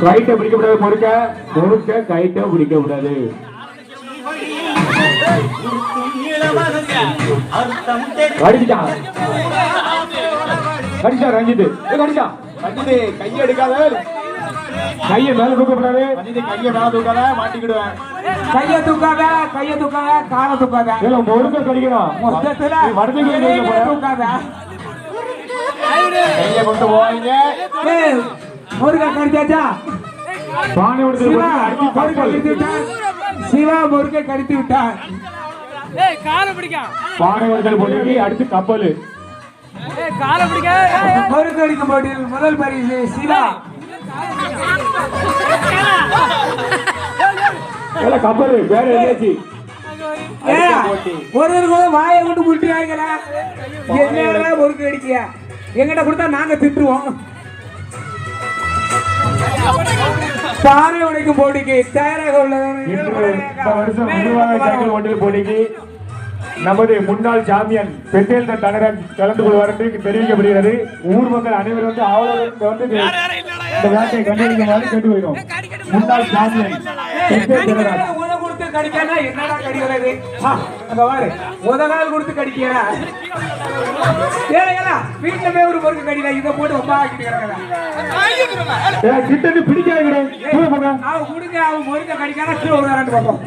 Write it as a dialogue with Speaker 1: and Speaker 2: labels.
Speaker 1: கைட்ட பிடிக்க கூடாது. முறுக்க கைட்ட பிடிக்க கூடாது. கடிச்சா ரஞ்சித் கையை எடுக்காத. கையை மேல தூக்கப்படாது. கையை மேல தூக்காத, மாட்டிக்கிடுவேன்.
Speaker 2: கையை தூக்காத, காலை தூக்காத.
Speaker 1: முறுக்க கடிக்கணும்.
Speaker 2: மொத்தத்துல தூக்காத.
Speaker 1: கையை கொண்டு போவாங்க.
Speaker 2: முருகா கடிச்சாச்சா? சிவா முருகை கடித்து விட்டார்.
Speaker 1: பானைவர்கள் போட்டி அடுத்து கப்பல்.
Speaker 2: முருகை அடிக்கும் போட்டியில் முதல் பரிசு சிவா.
Speaker 1: கப்பல் வேற எதாச்சு
Speaker 2: ஒருவருக்கு வாயை விட்டு முட்டியாங்களா? என்ன முறுக்கு அடிக்கியா? எங்கிட்ட கொடுத்தா நாங்க திட்டுவோம். பானை உடைக்கும் போட்டிக்கு தயாராக
Speaker 1: உள்ளது. போட்டிக்கு நமது முன்னாள் சாம்பியன் பெத்தேல் தனரன் கலந்து கொள்வார் என்று தெரிவிக்கப்படுகிறது. ஊர் மக்கள் அனைவரும் வந்து அவர்களுக்கு இந்த வேட்டை கண்டிப்பாக கேட்டு வருகிறோம். முன்னாள் சாம்பியன்
Speaker 2: கொடுத்து கடிக்கா என்னடா கடிக்கிறது? உதகால் கொடுத்து கடிக்கிறா? வீட்டுல போய் ஒரு பொருள் கடிக்கல, இதை போட்டு ரொம்ப ஆக்கிட்டு
Speaker 1: கிட்ட பிடிக்காது.
Speaker 2: அவன் கொடுங்க, அவன் பொருள் கடிக்காத பார்ப்போம்.